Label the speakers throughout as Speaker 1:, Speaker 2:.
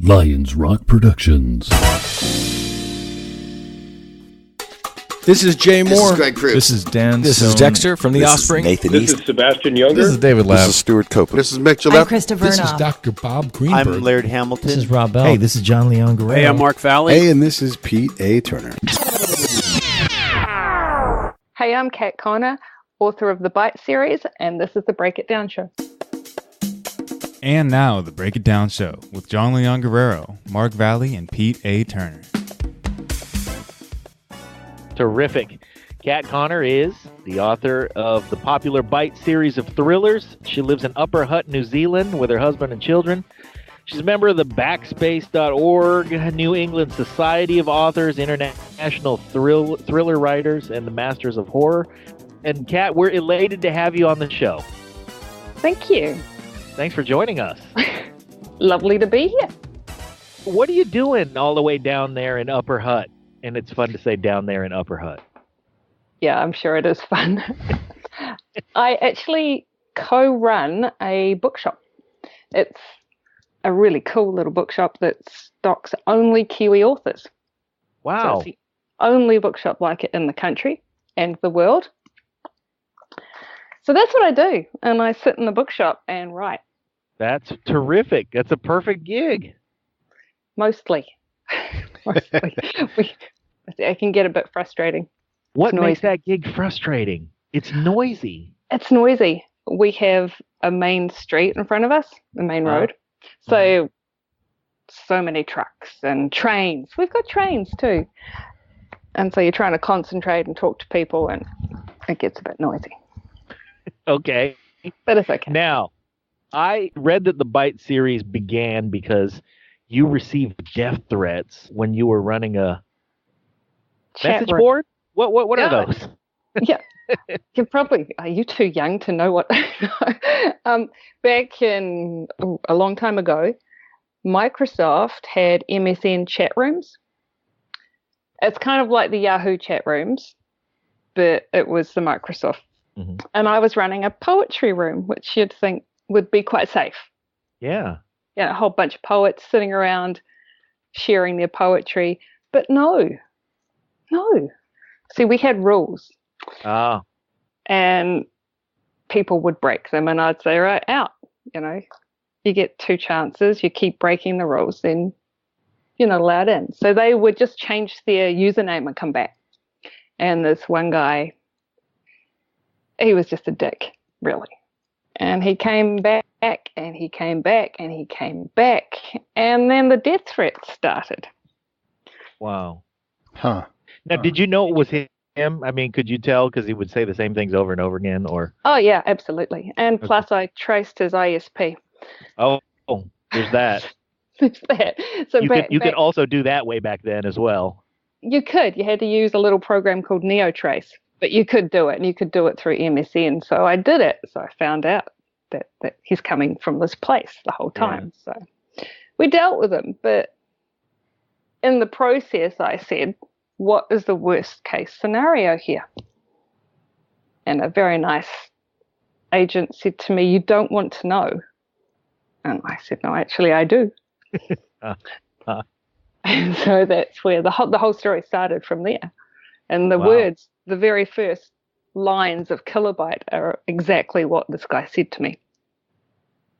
Speaker 1: Lions Rock Productions.
Speaker 2: This is Jay Moore.
Speaker 3: This is Greg Cruz.
Speaker 4: This is Dan.
Speaker 5: This
Speaker 4: Stone.
Speaker 5: is Dexter from The
Speaker 3: This
Speaker 5: Offspring.
Speaker 3: is Nathan
Speaker 6: This
Speaker 3: East.
Speaker 6: is Sebastian Younger.
Speaker 4: This is David Labb.
Speaker 3: This is Stuart Copeland.
Speaker 7: This is Mick
Speaker 8: I'm
Speaker 7: Gillette.
Speaker 8: Krista
Speaker 9: This is
Speaker 8: Vernoff.
Speaker 9: Dr. Bob Greenberg.
Speaker 10: I'm Laird Hamilton.
Speaker 11: This is Rob Bell.
Speaker 12: Hey, this is John Leon Guerrero.
Speaker 10: Hey, I'm Mark Valley.
Speaker 7: Hey, and this is Pete A. Turner.
Speaker 13: Hey, I'm Kat Connor, author of the Byte series, and this is the Break It Down Show.
Speaker 14: And now, the Break It Down Show with John Leon Guerrero, Mark Valley, and Pete A. Turner.
Speaker 15: Terrific. Kat Connor is the author of the popular Byte series of thrillers. She lives in Upper Hutt, New Zealand with her husband and children. She's a member of the Backspace.org, New England Society of Authors, International Thriller Writers, and the Masters of Horror. And Kat, we're elated to have you on the show.
Speaker 13: Thank you.
Speaker 15: Thanks for joining us.
Speaker 13: Lovely to be here.
Speaker 15: What are you doing all the way down there in Upper Hutt? And it's fun to say down there in Upper Hutt.
Speaker 13: Yeah, I'm sure it is fun. I actually co-run a bookshop. It's a really cool little bookshop that stocks only Kiwi authors.
Speaker 15: Wow.
Speaker 13: So it's the only bookshop like it in the country and the world. So that's what I do. And I sit in the bookshop and write.
Speaker 15: That's terrific. That's a perfect gig.
Speaker 13: Mostly. It can get a bit frustrating.
Speaker 15: What makes that gig frustrating? It's noisy.
Speaker 13: It's noisy. We have a main street in front of us, the main road. So many trucks and trains. We've got trains too. And so you're trying to concentrate and talk to people, and it gets a bit noisy.
Speaker 15: Okay.
Speaker 13: But it's okay.
Speaker 15: Now, I read that the Byte series began because you received death threats when you were running a message board? What are those?
Speaker 13: Yeah. Are you too young to know what they know? Back in a long time ago, Microsoft had MSN chat rooms. It's kind of like the Yahoo chat rooms, but it was the Microsoft. Mm-hmm. And I was running a poetry room, which you'd think would be quite safe.
Speaker 15: Yeah.
Speaker 13: Yeah, a whole bunch of poets sitting around sharing their poetry. But no. See, we had rules.
Speaker 15: Oh.
Speaker 13: And people would break them, and I'd say, right, out. You get 2 chances, you keep breaking the rules, then you're not allowed in. So they would just change their username and come back. And this one guy, he was just a dick, really. And he came back, and he came back, and he came back. And then the death threats started.
Speaker 15: Wow.
Speaker 7: Huh.
Speaker 15: Now, did you know it was him? I mean, could you tell because he would say the same things over and over again? Or
Speaker 13: Oh, yeah, absolutely. And plus I traced his ISP.
Speaker 15: Oh, there's that.
Speaker 13: There's that. So
Speaker 15: you could also do that way back then as well.
Speaker 13: You could. You had to use a little program called NeoTrace. But you could do it, and you could do it through MSN. So I did it. So I found out that he's coming from this place the whole time. Yeah. So we dealt with him. But in the process, I said, what is the worst case scenario here? And a very nice agent said to me, you don't want to know. And I said, no, actually, I do. And so that's where the whole story started from there. And the words, the very first lines of Kilobyte are exactly what this guy said to me.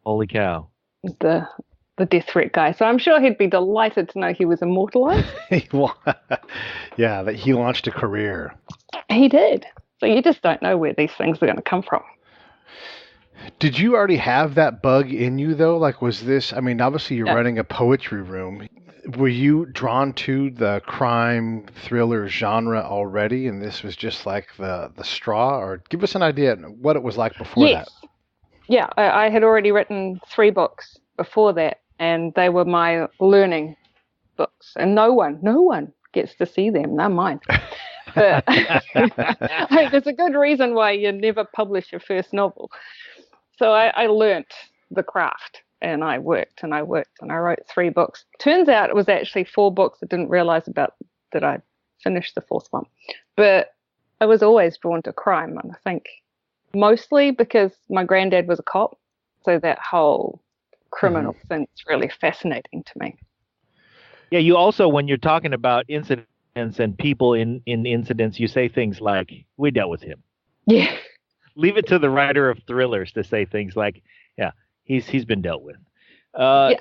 Speaker 15: Holy cow.
Speaker 13: The death threat guy. So I'm sure he'd be delighted to know he was immortalized.
Speaker 7: Yeah, that he launched a career.
Speaker 13: He did. So you just don't know where these things are going to come from.
Speaker 7: Did you already have that bug in you, though? Like, was this, I mean, obviously you're running a poetry room. Were you drawn to the crime thriller genre already, and this was just like the straw? Or give us an idea what it was like before that.
Speaker 13: Yeah, I had already written 3 books before that, and they were my learning books. And no one gets to see them. They're mine. But there's a good reason why you never publish your first novel. So I learnt the craft, and I worked, and I wrote 3 books. Turns out it was actually 4 books. I didn't realize that I finished the 4th one. But I was always drawn to crime, and I think mostly because my granddad was a cop. So that whole criminal thing's really fascinating to me.
Speaker 15: Yeah, you also, when you're talking about incidents and people in incidents, you say things like, we dealt with him.
Speaker 13: Yeah.
Speaker 15: Leave it to the writer of thrillers to say things like, yeah, he's been dealt with.
Speaker 13: Yeah,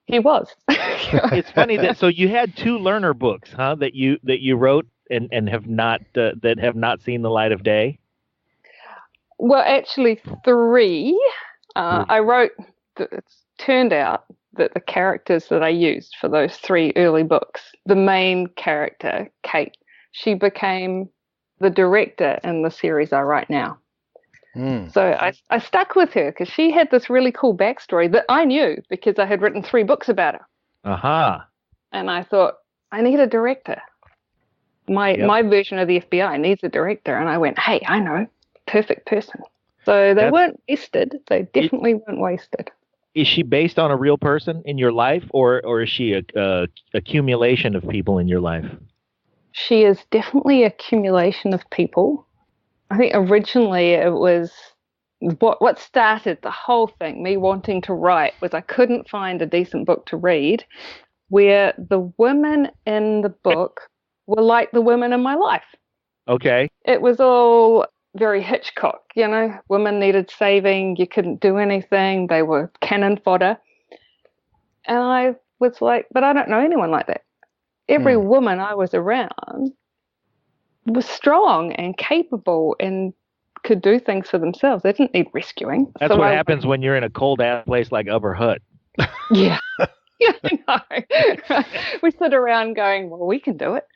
Speaker 13: he was.
Speaker 15: It's funny that so you had 2 learner books, huh? That you wrote and have not that have not seen the light of day.
Speaker 13: Well, actually, 3. I wrote. It's turned out that the characters that I used for those 3 early books, the main character, Kate, she became the director in the series I write now. So I stuck with her because she had this really cool backstory that I knew because I had written 3 books about her.
Speaker 15: Aha.
Speaker 13: And I thought, I need a director. My version of the FBI needs a director. And I went, hey, I know, perfect person. So they weren't wasted. They definitely weren't wasted.
Speaker 15: Is she based on a real person in your life, or is she a accumulation of people in your life?
Speaker 13: She is definitely an accumulation of people. I think originally it was what started the whole thing, me wanting to write, was I couldn't find a decent book to read where the women in the book were like the women in my life.
Speaker 15: Okay.
Speaker 13: It was all very Hitchcock, women needed saving, you couldn't do anything, they were cannon fodder. And I was like, but I don't know anyone like that. Every woman I was around was strong and capable and could do things for themselves. They didn't need rescuing.
Speaker 15: That's what happens when you're in a cold ass place like Upper Hutt.
Speaker 13: Yeah. Yeah, I know. We sit around going, well, we can do it.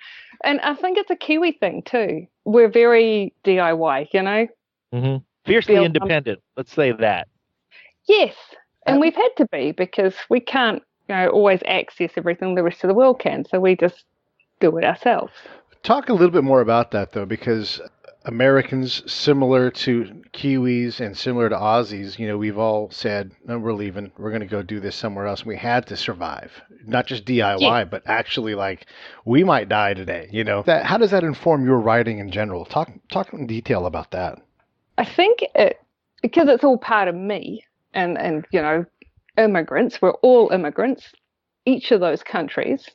Speaker 13: And I think it's a Kiwi thing too. We're very DIY,
Speaker 15: Mm-hmm. Fiercely independent. Let's say that.
Speaker 13: Yes. And we've had to be because we can't, always access everything the rest of the world can. So we just do it ourselves.
Speaker 7: Talk a little bit more about that, though, because Americans, similar to Kiwis and similar to Aussies, we've all said, no, we're leaving. We're going to go do this somewhere else. And we had to survive, not just DIY, but actually like we might die today. How does that inform your writing in general? Talk in detail about that.
Speaker 13: I think because it's all part of me and immigrants, we're all immigrants, each of those countries.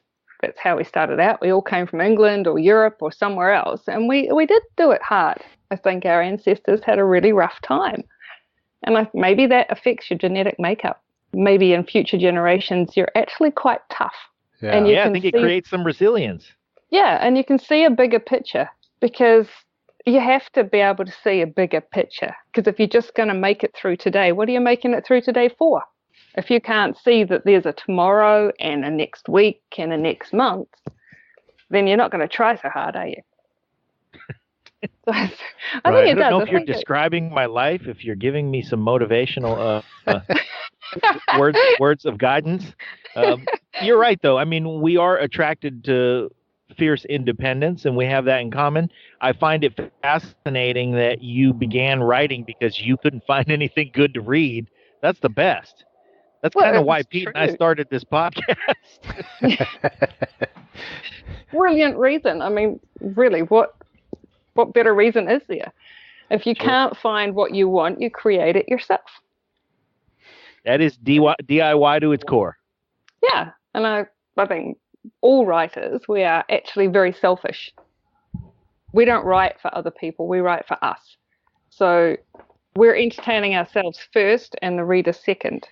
Speaker 13: That's how we started out. We all came from England or Europe or somewhere else. And we did do it hard. I think our ancestors had a really rough time. And maybe that affects your genetic makeup. Maybe in future generations, you're actually quite tough.
Speaker 7: Yeah,
Speaker 13: and
Speaker 15: I think it creates some resilience.
Speaker 13: Yeah, and you can see a bigger picture because you have to be able to see a bigger picture. Because if you're just going to make it through today, what are you making it through today for? If you can't see that there's a tomorrow and a next week and a next month, then you're not going to try so hard, are you? I think it does.
Speaker 15: I don't know if you're describing my life, if you're giving me some motivational words of guidance. You're right, though. I mean, we are attracted to fierce independence, and we have that in common. I find it fascinating that you began writing because you couldn't find anything good to read. That's the best. That's kind of why Pete and I started this podcast.
Speaker 13: Brilliant reason. I mean, really, what better reason is there? If you can't find what you want, you create it yourself.
Speaker 15: That is DIY to its core.
Speaker 13: Yeah, and I think all writers, we are actually very selfish. We don't write for other people, we write for us. So we're entertaining ourselves first and the reader second.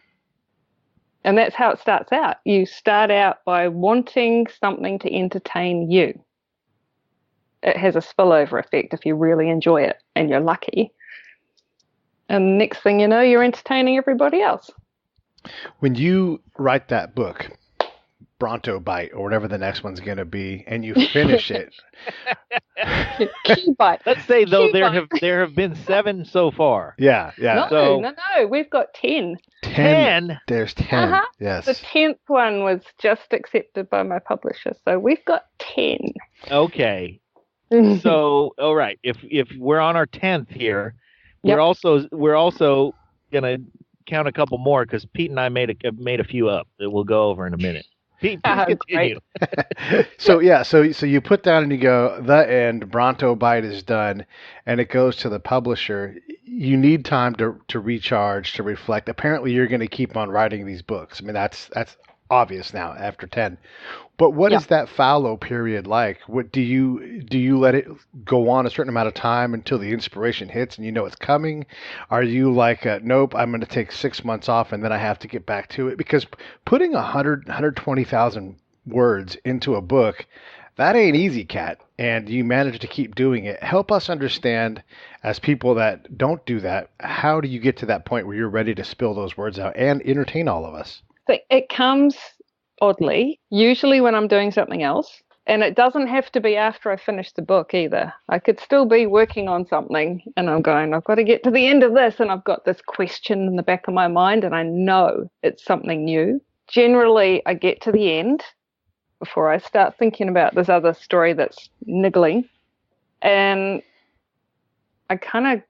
Speaker 13: And that's how it starts out. You start out by wanting something to entertain you. It has a spillover effect if you really enjoy it and you're lucky. And next thing you know, you're entertaining everybody else.
Speaker 7: When you write that book, Byte, or whatever the next one's going to be, and you finish it.
Speaker 13: Byte.
Speaker 15: Let's say, though, there have been 7 so far.
Speaker 7: Yeah.
Speaker 13: No, we've got 10.
Speaker 15: 10?
Speaker 7: There's 10, yes.
Speaker 13: The 10th one was just accepted by my publisher, so we've got 10.
Speaker 15: Okay. So, all right, if we're on our 10th here, we're also going to count a couple more because Pete and I made a few up that we'll go over in a minute. Pete, please continue.
Speaker 7: So you put down and you go, the end, Byte is done, and it goes to the publisher. You need time to recharge, to reflect. Apparently, you're going to keep on writing these books. I mean, that's obvious now after 10. But what is that fallow period like? What do you let it go on a certain amount of time until the inspiration hits and you know it's coming? Are you like, nope, I'm going to take 6 months off and then I have to get back to it? Because putting 120,000 words into a book, that ain't easy, Kat. And you manage to keep doing it. Help us understand, as people that don't do that, how do you get to that point where you're ready to spill those words out and entertain all of us?
Speaker 13: It comes oddly, usually when I'm doing something else. And it doesn't have to be after I finish the book either. I could still be working on something and I'm going, I've got to get to the end of this. And I've got this question in the back of my mind and I know it's something new. Generally, I get to the end before I start thinking about this other story that's niggling. And I kind of,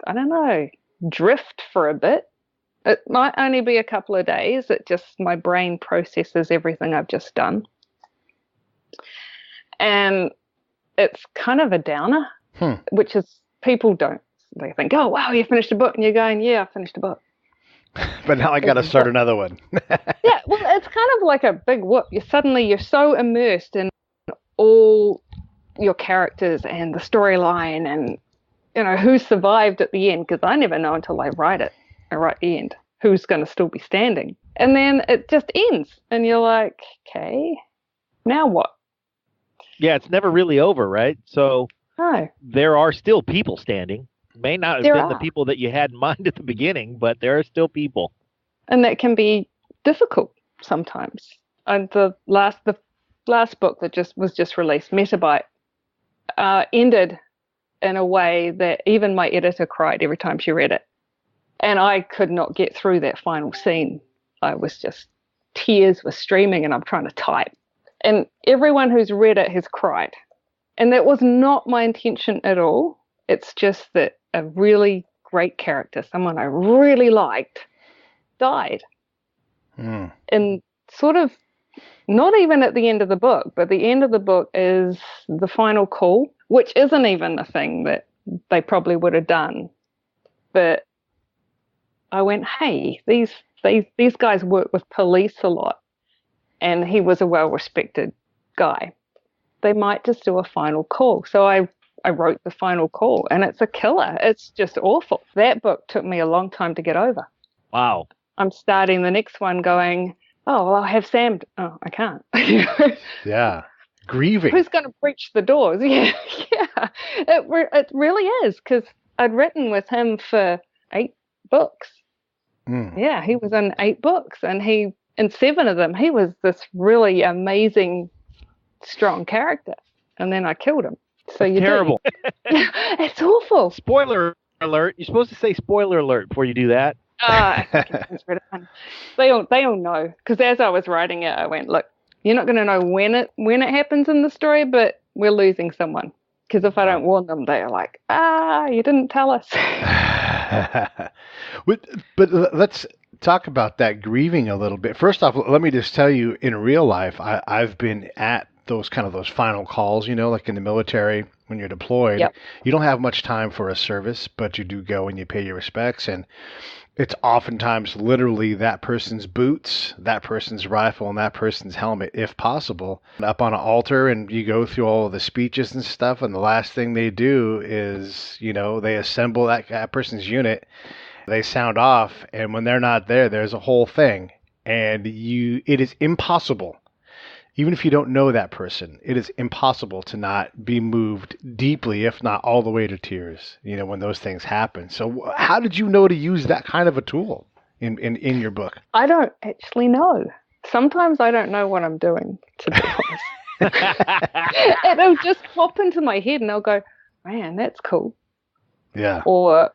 Speaker 13: I don't know, drift for a bit. It might only be a couple of days. It just, my brain processes everything I've just done. And it's kind of a downer, which is, people don't. They think, oh, wow, you finished a book. And you're going, yeah, I finished a book.
Speaker 7: But now I got to start another one.
Speaker 13: Yeah, well, it's kind of like a big whoop. You're so immersed in all your characters and the storyline and, you know, who survived at the end. Because I never know until I write it. I write the end. Who's going to still be standing? And then it just ends. And you're like, okay, now what?
Speaker 15: Yeah, it's never really over, right? So there are still people standing. May not have been the people that you had in mind at the beginning, but there are still people.
Speaker 13: And that can be difficult sometimes. And the last book that was just released, Byte, ended in a way that even my editor cried every time she read it. And I could not get through that final scene. I was just, tears were streaming and I'm trying to type. And everyone who's read it has cried. And that was not my intention at all. It's just that a really great character, someone I really liked, died. And sort of, not even at the end of the book, but the end of the book is the final call, which isn't even a thing that they probably would have done. But I went, hey, these guys work with police a lot. And he was a well-respected guy. They might just do a final call. So I wrote the final call, and it's a killer. It's just awful. That book took me a long time to get over.
Speaker 15: Wow.
Speaker 13: I'm starting the next one going, oh, well, I'll have Sam. Oh, I can't.
Speaker 7: Yeah. Grieving.
Speaker 13: Who's going to breach the doors? Yeah. It really is, because I'd written with him for 8 books. Yeah, he was in 8 books, and in 7 of them, he was this really amazing, strong character. And then I killed him. So you
Speaker 15: terrible.
Speaker 13: It's awful.
Speaker 15: Spoiler alert. You're supposed to say spoiler alert before you do that.
Speaker 13: They all know. Because as I was writing it, I went, look, you're not going to know when it happens in the story, but we're losing someone. Because if I don't warn them, they're like, you didn't tell us.
Speaker 7: But let's talk about that grieving a little bit. First off, let me just tell you, in real life, I've been at those final calls, you know, like in the military when you're deployed.
Speaker 13: Yep.
Speaker 7: You don't have much time for a service, but you do go and you pay your respects. And it's oftentimes literally that person's boots, that person's rifle, and that person's helmet, if possible, up on an altar, and you go through all of the speeches and stuff, and the last thing they do is, you know, they assemble that person's unit, they sound off, and when they're not there, there's a whole thing, and it is impossible, even if you don't know that person, it is impossible to not be moved deeply, if not all the way to tears, you know, when those things happen. So how did you know to use that kind of a tool in your book?
Speaker 13: I don't actually know. Sometimes I don't know what I'm doing, to be honest. It'll just pop into my head and I'll go, man, that's cool.
Speaker 7: Yeah.
Speaker 13: Or,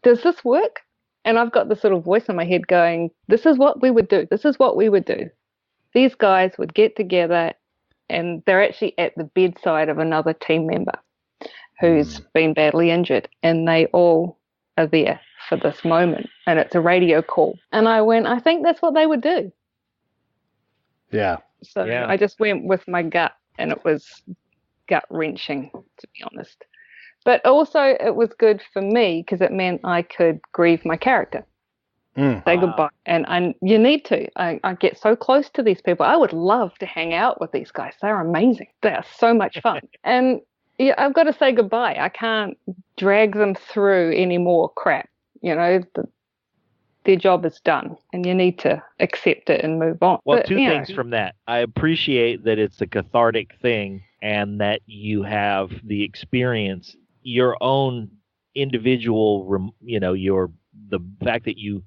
Speaker 13: does this work? And I've got this little voice in my head going, this is what we would do. This is what we would do. These guys would get together and they're actually at the bedside of another team member who's been badly injured, and they all are there for this moment, and it's a radio call. And I went, I think that's what they would do.
Speaker 7: Yeah.
Speaker 13: So I just went with my gut, and it was gut-wrenching, to be honest. But also it was good for me because it meant I could grieve my character. Say goodbye. And you need to. I get so close to these people. I would love to hang out with these guys. They're amazing. They are so much fun. And yeah, I've got to say goodbye. I can't drag them through any more crap. You know, their job is done, and you need to accept it and move on.
Speaker 15: Well,
Speaker 13: but,
Speaker 15: two things from that. I appreciate that it's a cathartic thing and that you have the experience, your own individual, the fact that you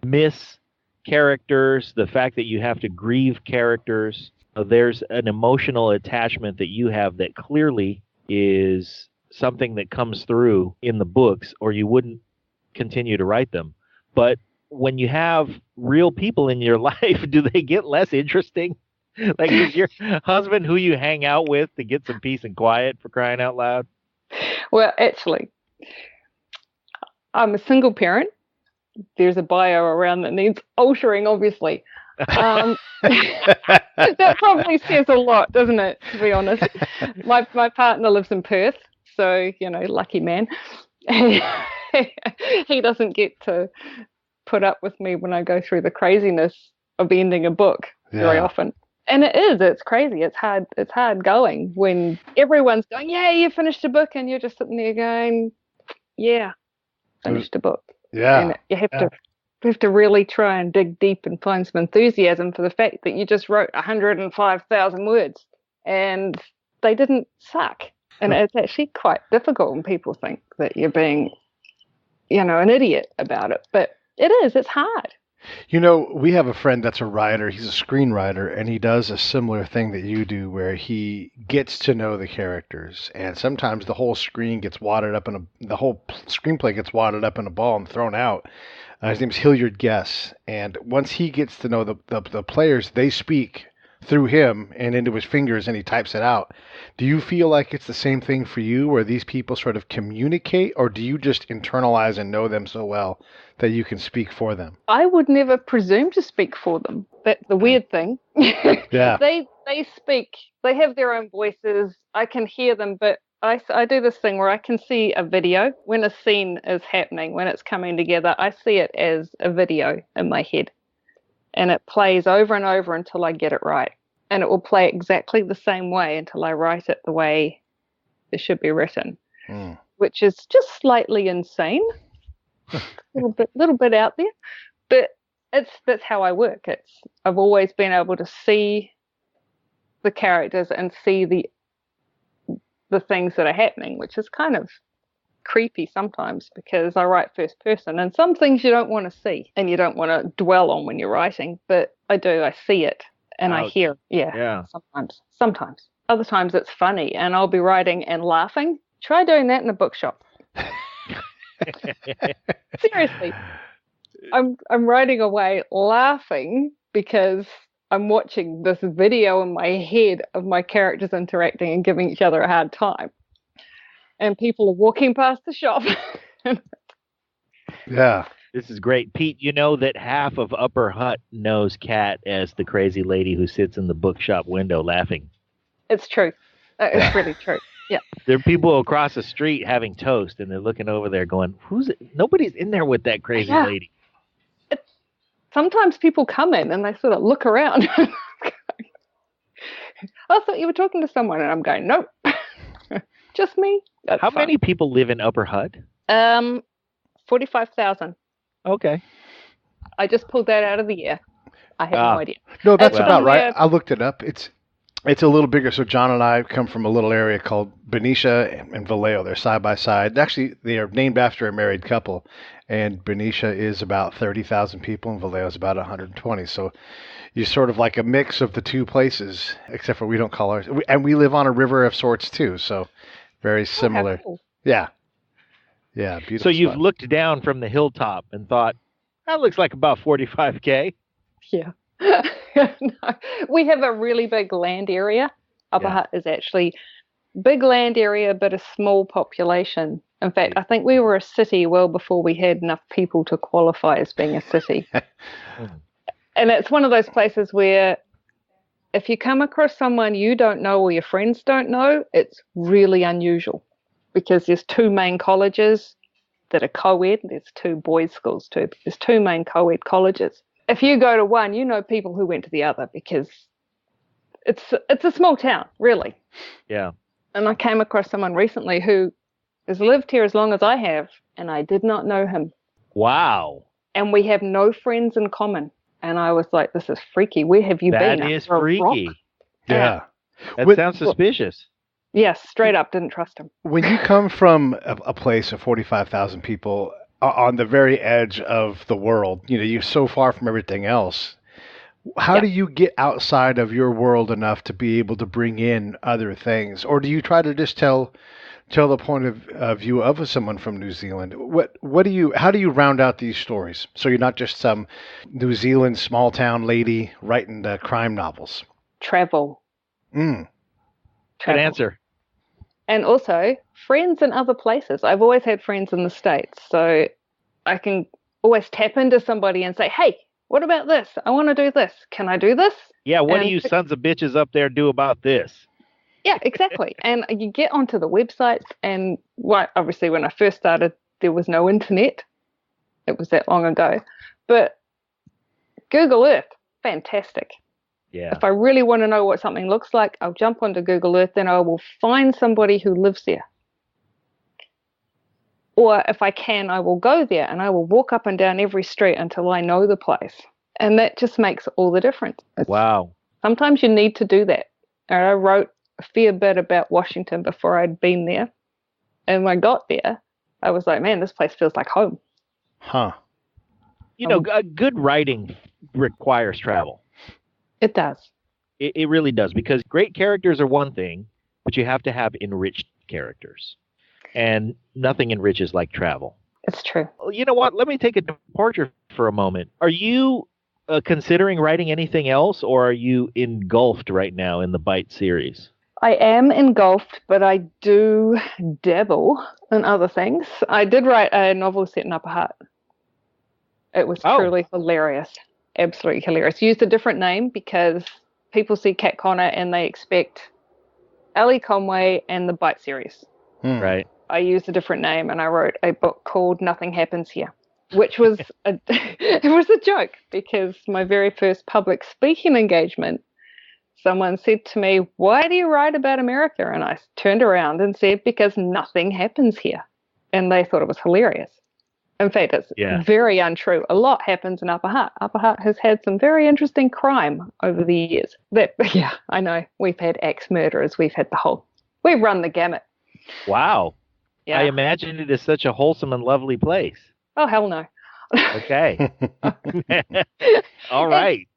Speaker 15: miss characters, the fact that you have to grieve characters. There's an emotional attachment that you have that clearly is something that comes through in the books, or you wouldn't continue to write them. But when you have real people in your life, do they get less interesting? Like, is your husband who you hang out with to get some peace and quiet, for crying out loud?
Speaker 13: Well, actually, I'm a single parent. There's a bio around that needs altering, obviously. That probably says a lot, doesn't it, to be honest? My partner lives in Perth, so, lucky man. He doesn't get to put up with me when I go through the craziness of ending a book very often. And it's crazy. It's hard going when everyone's going, yeah, you finished a book, and you're just sitting there going, yeah, finished a book.
Speaker 7: Yeah.
Speaker 13: And you have to really try and dig deep and find some enthusiasm for the fact that you just wrote 105,000 words and they didn't suck. And it's actually quite difficult when people think that you're being, an idiot about it. But it's hard.
Speaker 7: We have a friend that's a writer. He's a screenwriter, and he does a similar thing that you do where he gets to know the characters. And sometimes the whole screen gets wadded up the whole screenplay gets wadded up in a ball and thrown out. His name is Hilliard Guess. And once he gets to know the players, they speak through him and into his fingers, and he types it out. Do you feel like it's the same thing for you, where these people sort of communicate, or do you just internalize and know them so well that you can speak for them?
Speaker 13: I would never presume to speak for them. That's the weird thing.
Speaker 7: Yeah.
Speaker 13: They speak. They have their own voices. I can hear them, but I do this thing where I can see a video when a scene is happening, when it's coming together. I see it as a video in my head. And it plays over and over until I get it right. And it will play exactly the same way until I write it the way it should be written, which is just slightly insane, a little bit out there. But that's how I work. I've always been able to see the characters and see the things that are happening, which is kind of creepy sometimes because I write first person, and some things you don't want to see and you don't want to dwell on when you're writing, but I do. I see it and I hear. Yeah. Sometimes other times it's funny and I'll be writing and laughing. Try doing that in a bookshop. Seriously, I'm writing away laughing because I'm watching this video in my head of my characters interacting and giving each other a hard time. And people are walking past the shop.
Speaker 7: Yeah.
Speaker 15: This is great. Pete, you know that half of Upper Hutt knows Kat as the crazy lady who sits in the bookshop window laughing.
Speaker 13: It's true. It's really true. Yeah.
Speaker 15: There are people across the street having toast, and they're looking over there going, nobody's in there with that crazy lady.
Speaker 13: Sometimes people come in and they sort of look around. I thought you were talking to someone, and I'm going, nope. Just me. That's
Speaker 15: How
Speaker 13: fun.
Speaker 15: many people live in Upper Hutt?
Speaker 13: 45,000.
Speaker 15: Okay.
Speaker 13: I just pulled that out of the air. I have no idea.
Speaker 7: No, that's about right. I looked it up. It's a little bigger. So John and I come from a little area called Benicia and Vallejo. They're side by side. Actually, they are named after a married couple. And Benicia is about 30,000 people, and Vallejo is about 120. So you're sort of like a mix of the two places, except for we don't call ours. And we live on a river of sorts, too. So very similar.
Speaker 13: Cool.
Speaker 7: Yeah. Yeah, beautiful.
Speaker 15: So you've
Speaker 7: spot.
Speaker 15: looked down from the hilltop and thought, that looks like about 45K.
Speaker 13: Yeah. No, we have a really big land area. Upper Hutt is actually big land area, but a small population. In fact, I think we were a city well before we had enough people to qualify as being a city. And it's one of those places where if you come across someone you don't know or your friends don't know, it's really unusual because there's two main colleges, that are co-ed. There's 2 boys' schools too. But there's 2 main co-ed colleges. If you go to one, you know people who went to the other because it's a small town, really.
Speaker 15: Yeah.
Speaker 13: And I came across someone recently who has lived here as long as I have, and I did not know him.
Speaker 15: Wow.
Speaker 13: And we have no friends in common. And I was like, this is freaky. Where have you been?
Speaker 15: That is
Speaker 13: Under a rock?
Speaker 15: freaky.
Speaker 7: Yeah.
Speaker 15: That sounds suspicious.
Speaker 13: Yes, straight up, didn't trust him.
Speaker 7: When you come from a place of 45,000 people on the very edge of the world, you're so far from everything else. How do you get outside of your world enough to be able to bring in other things? Or do you try to just tell the point of view of someone from New Zealand? How do you round out these stories so you're not just some New Zealand small town lady writing crime novels?
Speaker 13: Travel.
Speaker 15: Good answer.
Speaker 13: And also friends in other places. I've always had friends in the States, so I can always tap into somebody and say, hey, what about this? I want to do this. Can I do this?
Speaker 15: Yeah, what do you sons of bitches up there do about this?
Speaker 13: Yeah, exactly. And you get onto the websites, and obviously when I first started, there was no internet. It was that long ago. But Google Earth, fantastic.
Speaker 15: Yeah.
Speaker 13: If I really want to know what something looks like, I'll jump onto Google Earth, then I will find somebody who lives there. Or if I can, I will go there and I will walk up and down every street until I know the place. And that just makes all the difference.
Speaker 15: Wow.
Speaker 13: Sometimes you need to do that. And I wrote a fair bit about Washington before I'd been there. And when I got there, I was like, man, this place feels like home.
Speaker 7: Huh.
Speaker 15: Good writing requires travel.
Speaker 13: It does.
Speaker 15: It really does, because great characters are one thing, but you have to have enriched characters. And nothing enriches like travel.
Speaker 13: It's true.
Speaker 15: You know what? Let me take a departure for a moment. Are you considering writing anything else, or are you engulfed right now in the Byte series?
Speaker 13: I am engulfed, but I do dabble in other things. I did write a novel set in Upper Hutt. It was truly hilarious. Absolutely hilarious. Used a different name because people see Kat Connor and they expect Ellie Conway and the Byte series.
Speaker 15: Right.
Speaker 13: I used a different name and I wrote a book called Nothing Happens Here, which was it was a joke because my very first public speaking engagement, someone said to me, why do you write about America? And I turned around and said, because nothing happens here. And they thought it was hilarious. In fact, it's very untrue. A lot happens in Upper Hutt. Upper Hutt has had some very interesting crime over the years. I know. We've had axe murderers. We've run the gamut.
Speaker 15: Wow.
Speaker 13: Yeah.
Speaker 15: I imagine it is such a wholesome and lovely place.
Speaker 13: Oh, hell no.
Speaker 15: Okay. All right.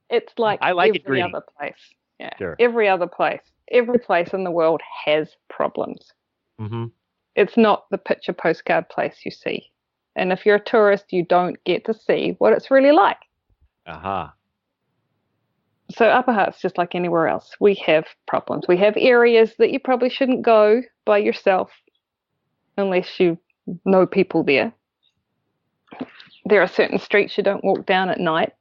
Speaker 13: It's like
Speaker 15: I like
Speaker 13: every
Speaker 15: it
Speaker 13: other place. Yeah.
Speaker 15: Sure.
Speaker 13: Every other place. Every place in the world has problems.
Speaker 15: Mm-hmm.
Speaker 13: It's not the picture postcard place you see. And if you're a tourist, you don't get to see what it's really like.
Speaker 15: Aha.
Speaker 13: So Upper Hutt's just like anywhere else. We have problems. We have areas that you probably shouldn't go by yourself unless you know people there. There are certain streets you don't walk down at night.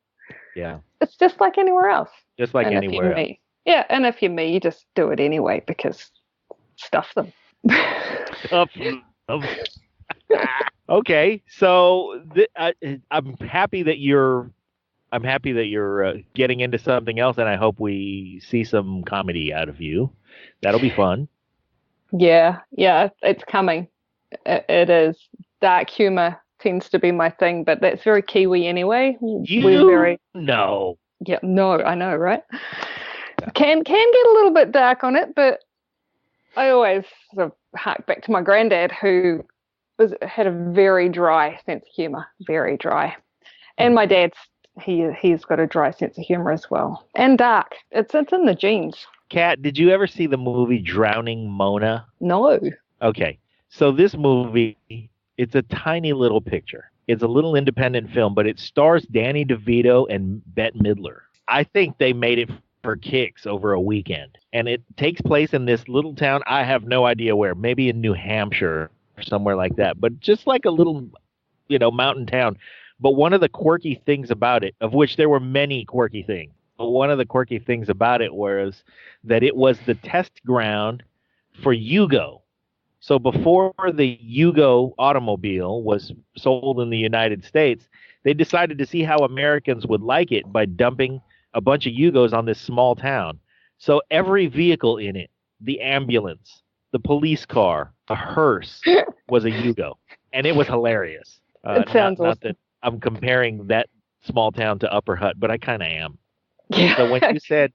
Speaker 15: Yeah.
Speaker 13: It's just like anywhere else.
Speaker 15: Just like anywhere else.
Speaker 13: Yeah, and if you're me, you just do it anyway because stuff them.
Speaker 15: Okay, so I'm happy that you're getting into something else, and I hope we see some comedy out of you. That'll be fun.
Speaker 13: Yeah, it's coming. It is. Dark humor tends to be my thing, but that's very Kiwi anyway. We're very
Speaker 15: no.
Speaker 13: Yeah, no, I know, right? Can get a little bit dark on it, but I always sort of hark back to my granddad who had a very dry sense of humor, very dry. And my dad's he's got a dry sense of humor as well, and dark. It's in the genes.
Speaker 15: Kat, did you ever see the movie Drowning Mona?
Speaker 13: No.
Speaker 15: Okay, so this movie, it's a tiny little picture. It's a little independent film, but it stars Danny DeVito and Bette Midler. I think they made it for kicks over a weekend, and it takes place in this little town. I have no idea where, maybe in New Hampshire or somewhere like that, but just like a little, mountain town. But one of the quirky things about it, of which there were many quirky things, but one of the quirky things about it was that it was the test ground for Yugo. So before the Yugo automobile was sold in the United States, they decided to see how Americans would like it by dumping a bunch of Yugos on this small town. So every vehicle in it, the ambulance, the police car, a hearse, was a Yugo. And it was hilarious.
Speaker 13: It sounds
Speaker 15: not
Speaker 13: awesome.
Speaker 15: that I'm comparing that small town to Upper Hutt, but I kind of am.
Speaker 13: Yeah.
Speaker 15: So when you said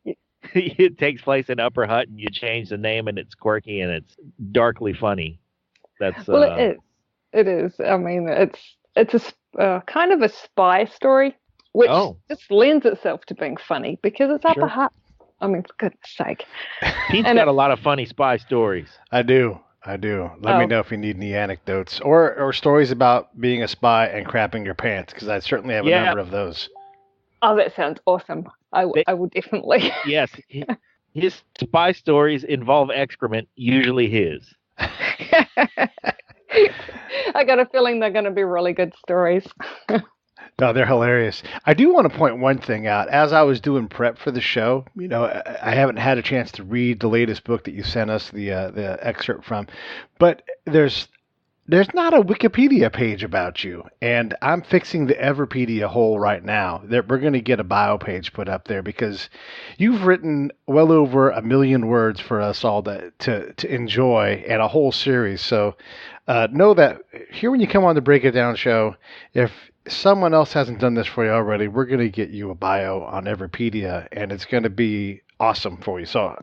Speaker 15: it takes place in Upper Hutt and you change the name and it's quirky and it's darkly funny, that's
Speaker 13: Well, it is. It is. I mean, it's a kind of a spy story, which just lends itself to being funny because it's Upper Hutt. I mean, for goodness sake.
Speaker 15: Pete's got a lot of funny spy stories.
Speaker 7: I do. Let me know if you need any anecdotes or stories about being a spy and crapping your pants, because I certainly have a number of those.
Speaker 13: Oh, that sounds awesome. I would definitely.
Speaker 15: Yes. His spy stories involve excrement, usually his.
Speaker 13: I got a feeling they're going to be really good stories.
Speaker 7: No, they're hilarious. I do want to point one thing out. As I was doing prep for the show, I haven't had a chance to read the latest book that you sent us the excerpt from, but there's not a Wikipedia page about you, and I'm fixing the Everipedia hole right now. We're going to get a bio page put up there because you've written well over 1 million words for us all to enjoy, and a whole series. So know that here when you come on the Break It Down show, if someone else hasn't done this for you already, we're going to get you a bio on Everipedia, and it's going to be awesome for you. So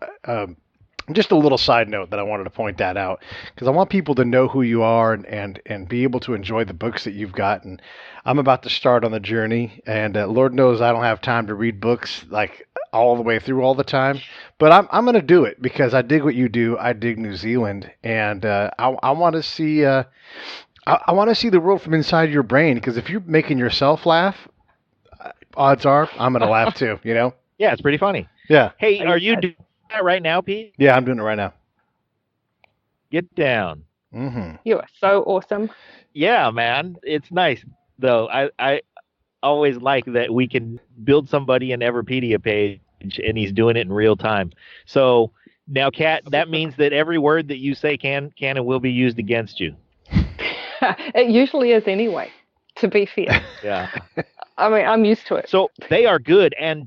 Speaker 7: just a little side note that I wanted to point that out, because I want people to know who you are and be able to enjoy the books that you've got. And I'm about to start on the journey, and Lord knows I don't have time to read books like all the way through all the time, but I'm going to do it because I dig what you do. I dig New Zealand, and I want to see I want to see the world from inside your brain, because if you're making yourself laugh, odds are I'm going to laugh too,
Speaker 15: Yeah, it's pretty funny.
Speaker 7: Yeah.
Speaker 15: Hey, are you doing that right now, Pete?
Speaker 7: Yeah, I'm doing it right now.
Speaker 15: Get down.
Speaker 7: Mm-hmm.
Speaker 13: You are so awesome.
Speaker 15: Yeah, man. It's nice, though. I always like that we can build somebody an Everipedia page, and he's doing it in real time. So now, Kat, that means that every word that you say can and will be used against you.
Speaker 13: It usually is anyway, to be fair.
Speaker 15: Yeah.
Speaker 13: I mean, I'm used to it.
Speaker 15: So they are good and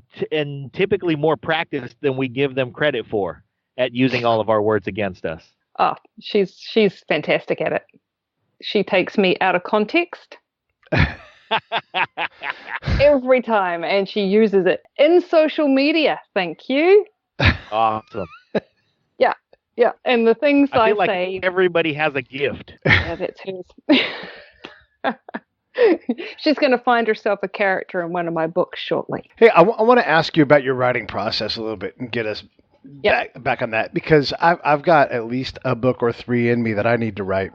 Speaker 15: typically more practiced than we give them credit for at using all of our words against us.
Speaker 13: Oh, she's fantastic at it. She takes me out of context every time, and she uses it in social media. Thank you.
Speaker 15: Awesome.
Speaker 13: Yeah, and the things
Speaker 15: I feel like
Speaker 13: say,
Speaker 15: everybody has a gift.
Speaker 13: Yeah, that's hers. She's going to find herself a character in one of my books shortly.
Speaker 7: Hey, I want to ask you about your writing process a little bit and get us back on that, because I've got at least a book or 3 in me that I need to write,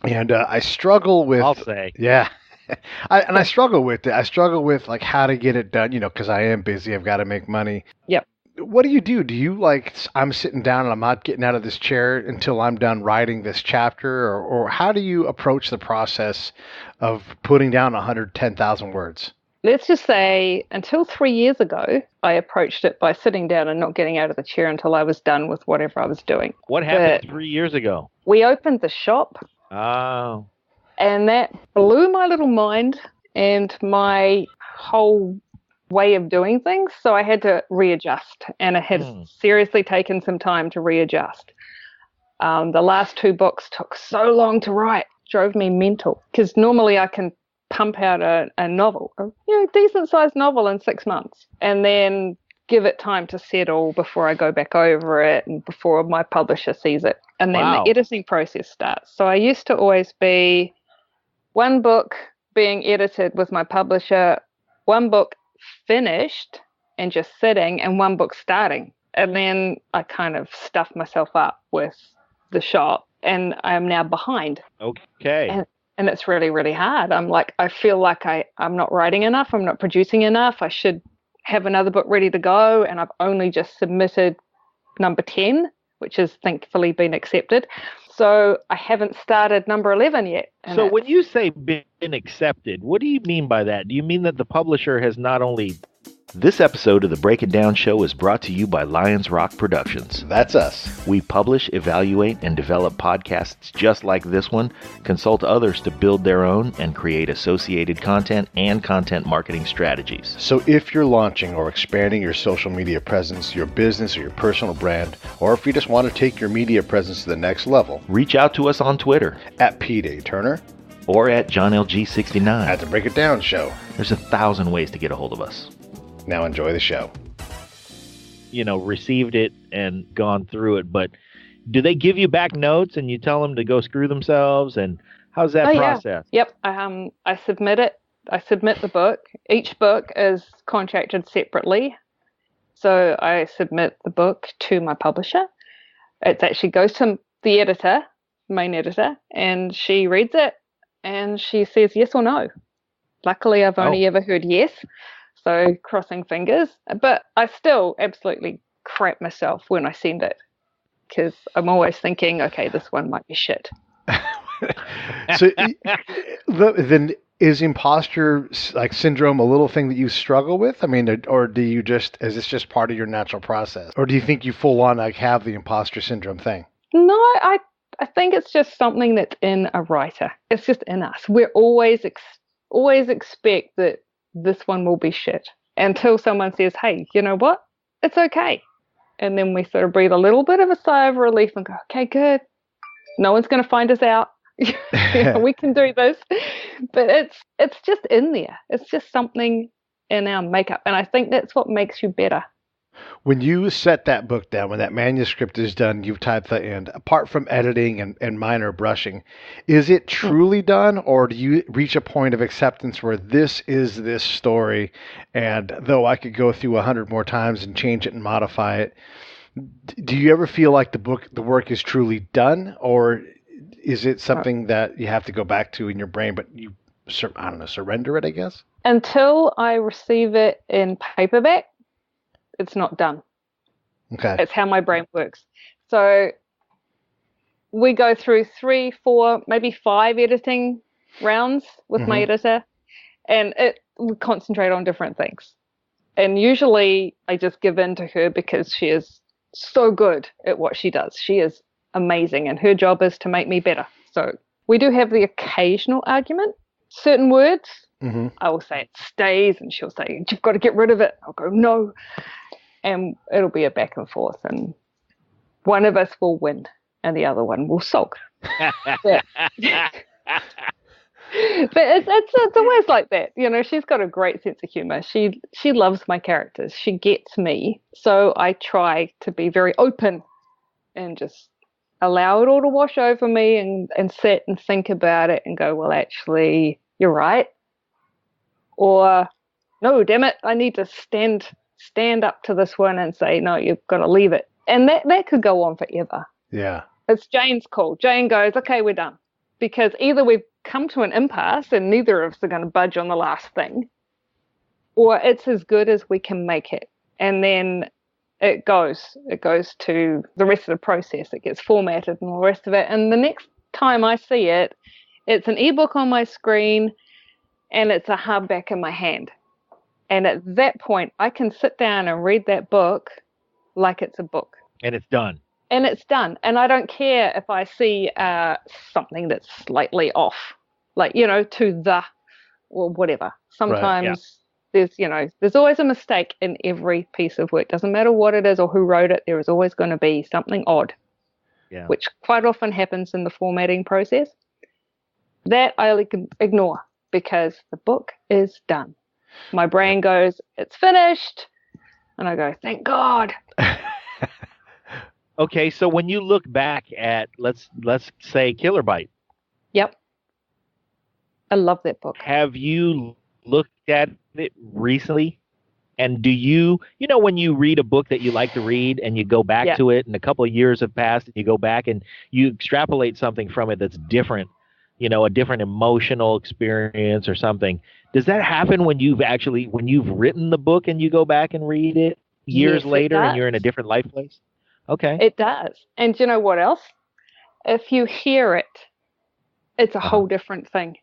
Speaker 7: and I struggle with. I'll
Speaker 15: say.
Speaker 7: Yeah. I struggle with it. I struggle with like how to get it done, because I am busy. I've got to make money.
Speaker 13: Yep.
Speaker 7: What do you do? Do you I'm sitting down and I'm not getting out of this chair until I'm done writing this chapter, or how do you approach the process of putting down 110,000 words?
Speaker 13: Let's just say until 3 years ago, I approached it by sitting down and not getting out of the chair until I was done with whatever I was doing.
Speaker 15: What happened 3 years ago?
Speaker 13: We opened the shop.
Speaker 15: Oh.
Speaker 13: And that blew my little mind and my whole way of doing things. So I had to readjust, and it had seriously taken some time to readjust. The last 2 books took so long to write, drove me mental, because normally I can pump out a novel, decent sized novel in 6 months, and then give it time to settle before I go back over it and before my publisher sees it. And then the editing process starts. So I used to always be 1 book being edited with my publisher, 1 book finished and just sitting, and 1 book starting. And then I kind of stuffed myself up with the shop, and I am now behind.
Speaker 15: Okay.
Speaker 13: And it's really, really hard. I feel like I'm not writing enough. I'm not producing enough. I should have another book ready to go. And I've only just submitted number 10, which has thankfully been accepted. So I haven't started number 11 yet.
Speaker 15: So when you say been accepted, what do you mean by that? Do you mean that the publisher has not only This episode of the Break It Down Show is brought to you by Lions Rock Productions.
Speaker 7: That's us.
Speaker 15: We publish, evaluate, and develop podcasts just like this one, consult others to build their own, and create associated content and content marketing strategies.
Speaker 7: So if you're launching or expanding your social media presence, your business or your personal brand, or if you just want to take your media presence to the next level,
Speaker 15: Reach out to us on Twitter
Speaker 7: at Pete A. Turner,
Speaker 15: or at JohnLG69.
Speaker 7: at the Break It Down Show.
Speaker 15: There's 1,000 ways to get a hold of us.
Speaker 7: Now enjoy the show.
Speaker 15: Received it and gone through it, but do they give you back notes and you tell them to go screw themselves? And how's that process?
Speaker 13: Yeah. Yep. I submit it. I submit the book. Each book is contracted separately. So I submit the book to my publisher. It actually goes to the editor, main editor, and she reads it and she says yes or no. Luckily, I've only ever heard yes. So crossing fingers, but I still absolutely crap myself when I send it because I'm always thinking, okay, this one might be shit.
Speaker 7: So then is imposter syndrome a little thing that you struggle with? I mean, or do you is this just part of your natural process? Or do you think you full on have the imposter syndrome thing?
Speaker 13: No, I think it's just something that's in a writer. It's just in us. We're always expect that this one will be shit until someone says, hey, you know what? It's okay. And then we sort of breathe a little bit of a sigh of relief and go, okay, good. No one's going to find us out. We can do this. But it's just in there. It's just something in our makeup. And I think that's what makes you better.
Speaker 7: When you set that book down, when that manuscript is done, you've typed the end, apart from editing and minor brushing, is it truly done, or do you reach a point of acceptance where this is this story, and though I could go through 100 more times and change it and modify it, do you ever feel like the work is truly done, or is it something that you have to go back to in your brain, but you, I don't know, surrender it, I guess?
Speaker 13: Until I receive it in paperback, it's not done.
Speaker 7: Okay.
Speaker 13: It's how my brain works. So we go through 3, 4, maybe 5 editing rounds with my editor, and we concentrate on different things. And usually I just give in to her because she is so good at what she does. She is amazing, and her job is to make me better. So we do have the occasional argument. Certain words, I will say it stays, and she'll say, you've got to get rid of it. I'll go, no. And it'll be a back and forth, and one of us will win and the other one will sulk. But it's always like that. She's got a great sense of humor. She loves my characters. She gets me. So I try to be very open and just allow it all to wash over me and sit and think about it and go, well, actually, you're right. Or, no, damn it, I need to stand up to this one and say, no, you've got to leave it. And that could go on forever.
Speaker 7: Yeah.
Speaker 13: It's Jane's call. Jane goes, okay, we're done. Because either we've come to an impasse and neither of us are going to budge on the last thing, or it's as good as we can make it. And then it goes to the rest of the process. It gets formatted and all the rest of it. And the next time I see it, it's an ebook on my screen and it's a hardback in my hand. And at that point, I can sit down and read that book like it's a book.
Speaker 15: And it's done.
Speaker 13: And it's done. And I don't care if I see something that's slightly off, to the or whatever. Sometimes there's always a mistake in every piece of work. Doesn't matter what it is or who wrote it, there is always going to be something odd, which quite often happens in the formatting process. That I ignore because the book is done. My brain goes, it's finished. And I go, thank God.
Speaker 15: Okay, so when you look back at, let's say, Killer Byte.
Speaker 13: Yep. I love that book.
Speaker 15: Have you looked at it recently? And do you when you read a book that you like to read and you go back to it and a couple of years have passed and you go back and you extrapolate something from it that's different, a different emotional experience or something. Does that happen when you've written the book and you go back and read it years later and you're in a different life place? Okay.
Speaker 13: It does. And you know what else? If you hear it, it's a whole different thing.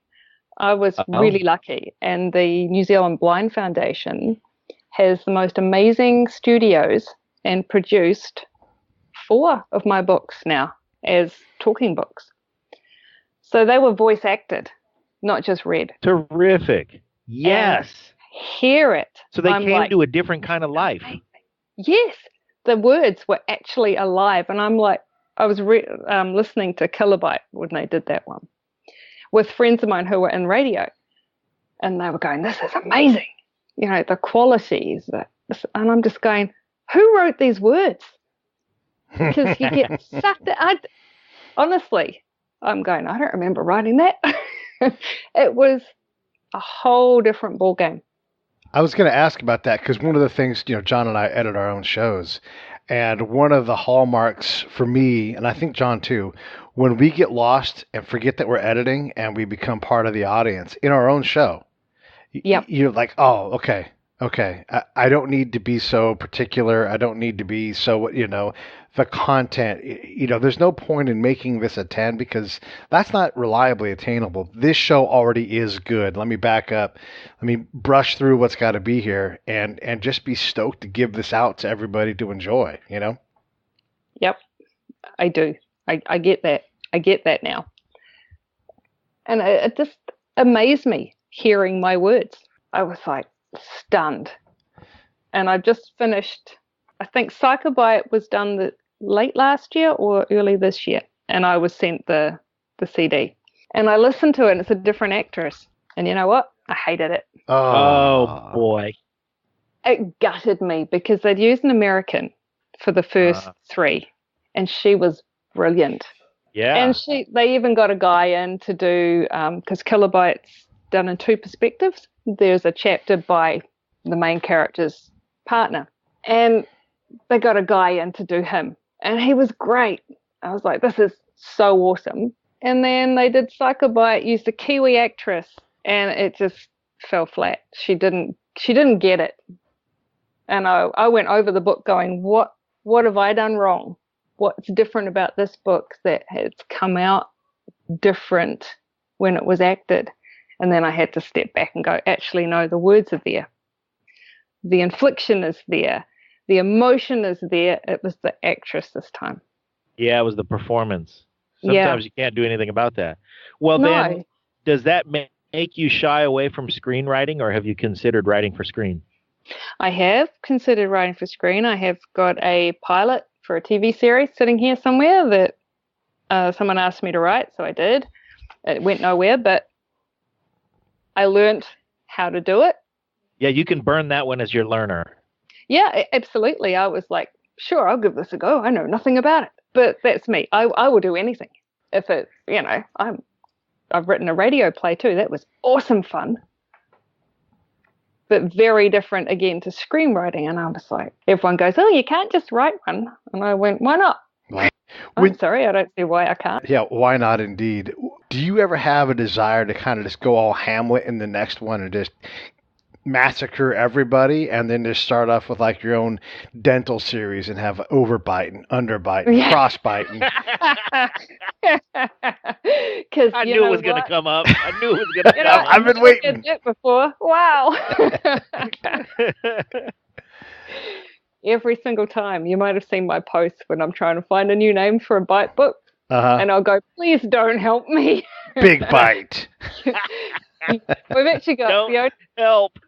Speaker 13: I was really lucky. And the New Zealand Blind Foundation has the most amazing studios and produced 4 of my books now as talking books. So they were voice acted, not just read.
Speaker 15: Terrific. Yes.
Speaker 13: And hear it.
Speaker 15: So they came to a different kind of life.
Speaker 13: Yes. The words were actually alive. And I'm like, I was listening to Byte when they did that one with friends of mine who were in radio. And they were going, this is amazing. You know, the qualities. And I'm just going, who wrote these words? Because you get sucked. Honestly, I'm going, I don't remember writing that. It was a whole different ballgame.
Speaker 7: I was going to ask about that because one of the things, John and I edit our own shows. And one of the hallmarks for me, and I think John too, when we get lost and forget that we're editing and we become part of the audience in our own show, you're like, oh, okay. I don't need to be so particular. I don't need to be so, the content, there's no point in making this a 10 because that's not reliably attainable. This show already is good. Let me back up. Let me brush through what's got to be here and just be stoked to give this out to everybody to enjoy, Yep,
Speaker 13: I do. I get that. I get that now. And it just amazed me hearing my words. I was like stunned. And I just finished, I think Byte was done late last year or early this year. And I was sent the CD. And I listened to it and it's a different actress. And you know what? I hated it.
Speaker 15: Oh boy.
Speaker 13: It gutted me because they'd used an American for the first 3. And she was brilliant.
Speaker 15: Yeah.
Speaker 13: And they even got a guy in to do, because Byte's done in 2 perspectives. There's a chapter by the main character's partner. And they got a guy in to do him. And he was great. I was like, this is so awesome. And then they did Byte, used a Kiwi actress, and it just fell flat. She didn't get it. And I went over the book going, what have I done wrong? What's different about this book that has come out different when it was acted? And then I had to step back and go, actually, no, the words are there. The infliction is there. The emotion is there. It was the actress this time.
Speaker 15: Yeah, it was the performance. Sometimes you can't do anything about that. Well, then, does that make you shy away from screenwriting, or have you considered writing for screen?
Speaker 13: I have considered writing for screen. I have got a pilot for a TV series sitting here somewhere that someone asked me to write, so I did. It went nowhere, but I learned how to do it.
Speaker 15: Yeah, you can burn that one as your learner.
Speaker 13: Yeah, absolutely. I was like, sure, I'll give this a go. I know nothing about it, but that's me. I will do anything. If it, I've written a radio play too. That was awesome fun, but very different again to screenwriting. And I was like, everyone goes, oh, you can't just write one. And I went, why not? I'm sorry, I don't see why I can't.
Speaker 7: Yeah, why not indeed? Do you ever have a desire to kind of just go all Hamlet in the next one and just massacre everybody and then just start off with like your own dental series and have Overbite and Underbite and Crossbite?
Speaker 13: Because
Speaker 15: I knew it was going to come up. I knew it was going to come up.
Speaker 7: I've been waiting.
Speaker 13: That before. Wow. Every single time. You might have seen my posts when I'm trying to find a new name for a Byte book. And I'll go, please don't help me.
Speaker 7: Big Byte.
Speaker 13: We've actually got
Speaker 15: don't help.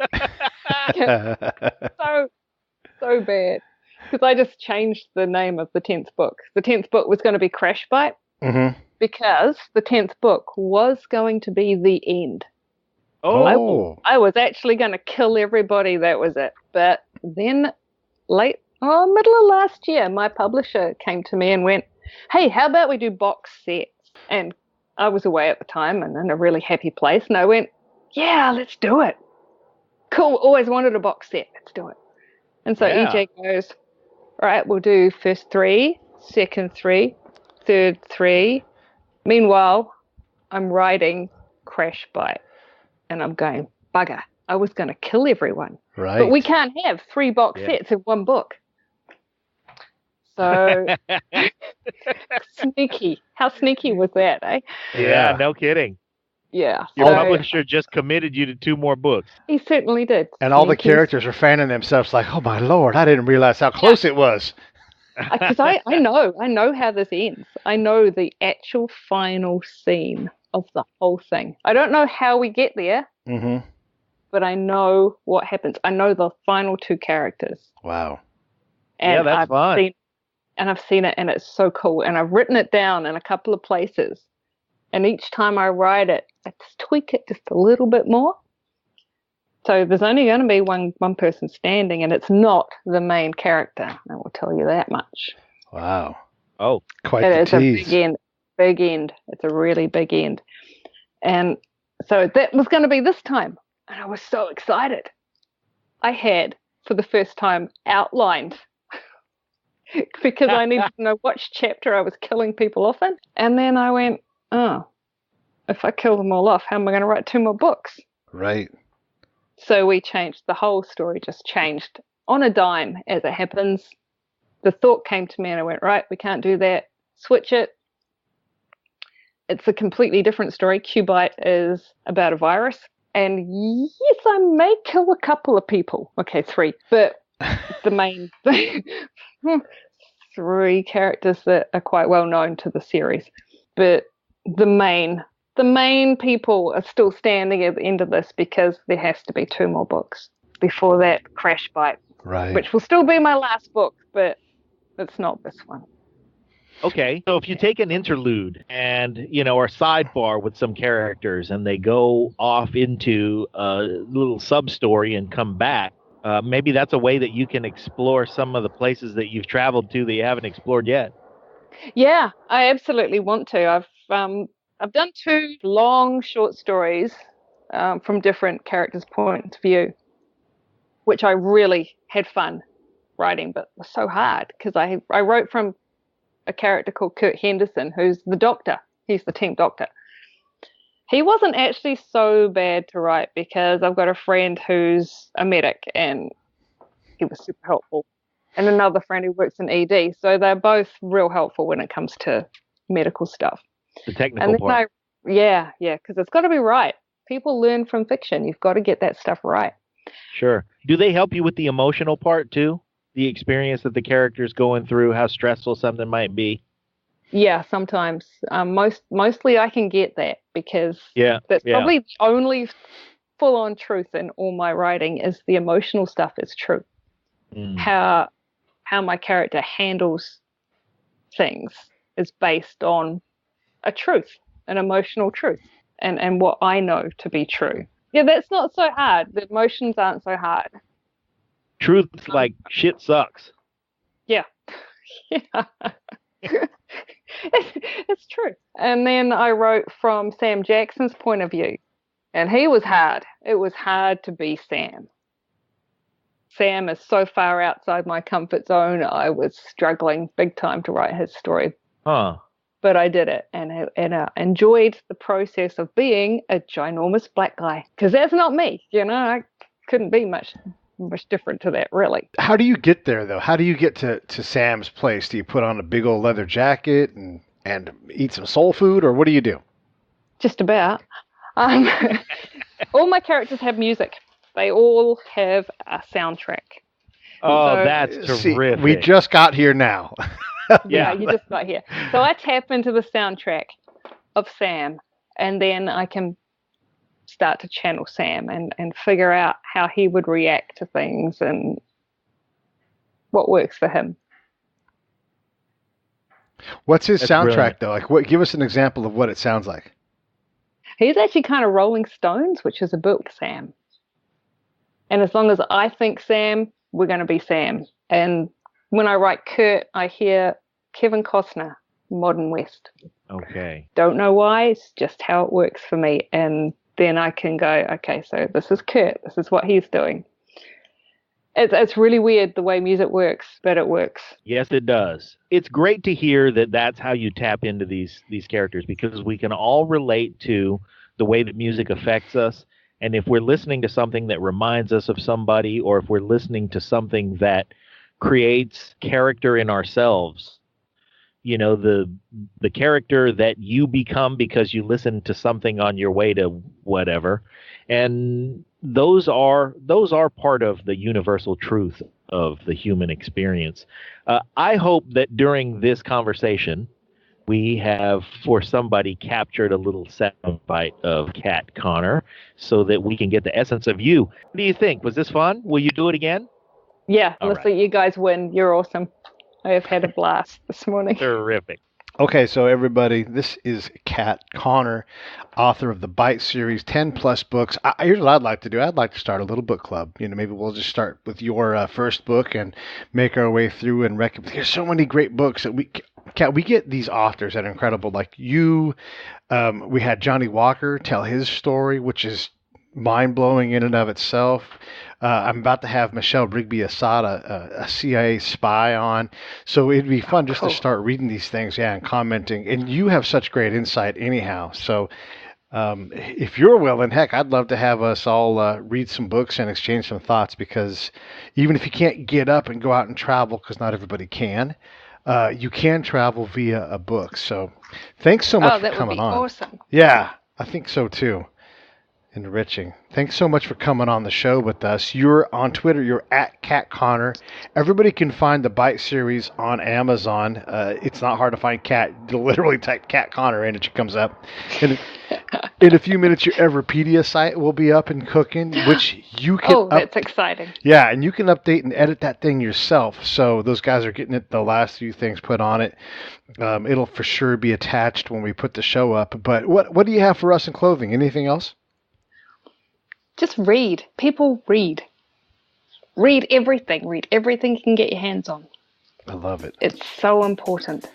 Speaker 13: so bad. Because I just changed the name of the 10th book. The 10th book was going to be Crash Byte because the 10th book was going to be the end.
Speaker 7: Oh.
Speaker 13: I was actually going to kill everybody. That was it. But then middle of last year, my publisher came to me and went, hey, how about we do box sets? And I was away at the time and in a really happy place. And I went, yeah, let's do it. Cool. Always wanted a box set. Let's do it. And so EJ goes, all right, we'll do first 3, second 3, third 3. Meanwhile, I'm writing Crash Byte. And I'm going, bugger, I was going to kill everyone.
Speaker 7: Right.
Speaker 13: But we can't have 3 box sets in one book. So sneaky. How sneaky was that, eh?
Speaker 15: Yeah, no kidding. Your
Speaker 13: So
Speaker 15: publisher just committed you to 2 more books.
Speaker 13: he certainly did.
Speaker 7: And all the
Speaker 13: Thank you.
Speaker 7: characters are fanning themselves like, oh my lord, I didn't realize how close it was.
Speaker 13: Because I know how this ends. I know the actual final scene of the whole thing. I don't know how we get there,
Speaker 7: Mm-hmm.
Speaker 13: but I know what happens. I know the final 2 characters.
Speaker 7: Wow.
Speaker 13: And
Speaker 15: that's fun.
Speaker 13: I've seen it, and it's so cool. And I've written it down in a couple of places. And each time I write it, I just tweak it just a little bit more. So there's only going to be one person standing, and it's not the main character. I will tell you that much.
Speaker 7: Wow.
Speaker 15: Oh,
Speaker 7: Quite
Speaker 13: It
Speaker 7: the
Speaker 13: is a
Speaker 7: tease.
Speaker 13: big end. It's a really big end. And so that was going to be this time. And I was so excited. I had, for the first time, outlined because I needed to know which chapter I was killing people off in. And then I went, oh, if I kill them all off, how am I going to write 2 more books?
Speaker 7: Right.
Speaker 13: So we changed the whole story, just changed on a dime as it happens. The thought came to me and I went, right, we can't do that. Switch it. It's a completely different story. Byte is about a virus. And yes, I may kill a couple of people. Okay, 3. But the main 3 characters that are quite well known to the series. But the main people are still standing at the end of this because there has to be 2 more books before that crash Byte,
Speaker 7: Right.
Speaker 13: which will still be my last book, but it's not this one.
Speaker 15: okay. So if you take an interlude and, or a sidebar with some characters and they go off into a little sub-story and come back, maybe that's a way that you can explore some of the places that you've traveled to that you haven't explored yet.
Speaker 13: Yeah, I absolutely want to. I've done 2 long short stories from different characters' points of view, which I really had fun writing, but it was so hard because I wrote from a character called Kurt Henderson, who's the doctor. He's the team doctor. He wasn't actually so bad to write because I've got a friend who's a medic and he was super helpful, and another friend who works in ED. So they're both real helpful when it comes to medical stuff.
Speaker 15: The technical part.
Speaker 13: Yeah, because it's got to be right. People learn from fiction. You've got to get that stuff right.
Speaker 15: Sure. Do they help you with the emotional part too? The experience that the character's going through, how stressful something might be?
Speaker 13: Yeah, sometimes. Mostly I can get that because that's probably the only full-on truth in all my writing is the emotional stuff is true. How my character handles things is based on a truth, an emotional truth, and what I know to be true. Yeah, that's not so hard. The emotions aren't so hard.
Speaker 15: Truth like shit sucks.
Speaker 13: Yeah. It's true. And then I wrote from Sam Jackson's point of view, and he was hard. It was hard to be Sam. Sam is so far outside my comfort zone. I was struggling big time to write his story.
Speaker 15: Huh.
Speaker 13: But I did it, and I enjoyed the process of being a ginormous black guy. Because that's not me, I couldn't be much different to that, really.
Speaker 7: How do you get there, though? How do you get to Sam's place? Do you put on a big old leather jacket and eat some soul food, or what do you do?
Speaker 13: Just about. All my characters have music. They all have a soundtrack.
Speaker 15: Oh,
Speaker 13: So-
Speaker 15: that's terrific.
Speaker 7: We just got here now.
Speaker 13: Yeah, you just got here. So I tap into the soundtrack of Sam, and then I can start to channel Sam and figure out how he would react to things and what works for him.
Speaker 7: What's his
Speaker 15: That's
Speaker 7: soundtrack,
Speaker 15: brilliant.
Speaker 7: though? Give us an example of what it sounds like.
Speaker 13: He's actually kind of Rolling Stones, which is a book, Sam. And as long as I think Sam, we're going to be Sam. And when I write Kurt, I hear Kevin Costner, Modern West.
Speaker 15: Okay.
Speaker 13: Don't know why, it's just how it works for me. And then I can go, okay, so this is Kurt, this is what he's doing. It's really weird the way music works, but it works.
Speaker 15: Yes, it does. It's great to hear that that's how you tap into these characters, because we can all relate to the way that music affects us. And if we're listening to something that reminds us of somebody, or if we're listening to something that creates character in ourselves, the character that you become because you listen to something on your way to whatever. And those are part of the universal truth of the human experience. I hope that during this conversation, we have, for somebody, captured a little soundbite of Kat Connor so that we can get the essence of you. What do you think? Was this fun? Will you do it again?
Speaker 13: Yeah,
Speaker 15: All
Speaker 13: let's
Speaker 15: right.
Speaker 13: see you guys win. You're awesome. I have had a blast this morning.
Speaker 15: Terrific.
Speaker 7: Okay, so everybody, this is Kat Connor, author of the Byte series, 10 plus books. Here's what I'd like to do. I'd like to start a little book club. Maybe we'll just start with your first book and make our way through and recommend. There's so many great books that we get these authors that are incredible. Like you, we had Johnny Walker tell his story, which is mind-blowing in and of itself. I'm about to have Michelle Rigby Assad, a CIA spy, on. So it'd be fun just to start reading these things, and commenting. And you have such great insight anyhow. So if you're willing, heck, I'd love to have us all read some books and exchange some thoughts, because even if you can't get up and go out and travel, because not everybody can, you can travel via a book. So thanks so much for coming on.
Speaker 13: That would be awesome.
Speaker 7: Yeah, I think so too. Enriching. Thanks so much for coming on the show with us. You're on Twitter. You're at Kat Connor. Everybody can find the Byte series on Amazon. It's not hard to find Kat. You literally type Kat Connor in and she comes up. And in a few minutes, your Everipedia site will be up and cooking, which you can.
Speaker 13: Oh, that's exciting.
Speaker 7: Yeah, and you can update and edit that thing yourself. So those guys are getting the last few things put on it. It'll for sure be attached when we put the show up. But what do you have for us in clothing? Anything else?
Speaker 13: Just read. People read. Read everything. Read everything you can get your hands on.
Speaker 7: I love it.
Speaker 13: It's so important.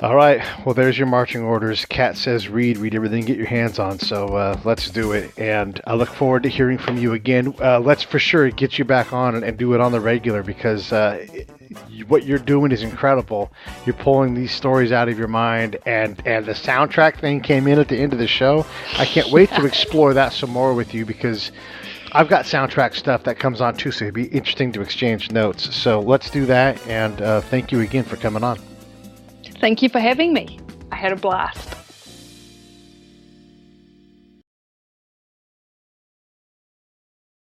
Speaker 7: All right. Well, there's your marching orders. Kat says read everything, get your hands on. So let's do it. And I look forward to hearing from you again. Let's for sure get you back on and do it on the regular, because what you're doing is incredible. You're pulling these stories out of your mind, and the soundtrack thing came in at the end of the show. I can't wait to explore that some more with you, because I've got soundtrack stuff that comes on too, so it'd be interesting to exchange notes. So let's do that, and thank you again for coming on.
Speaker 13: Thank you for having me. I had a blast.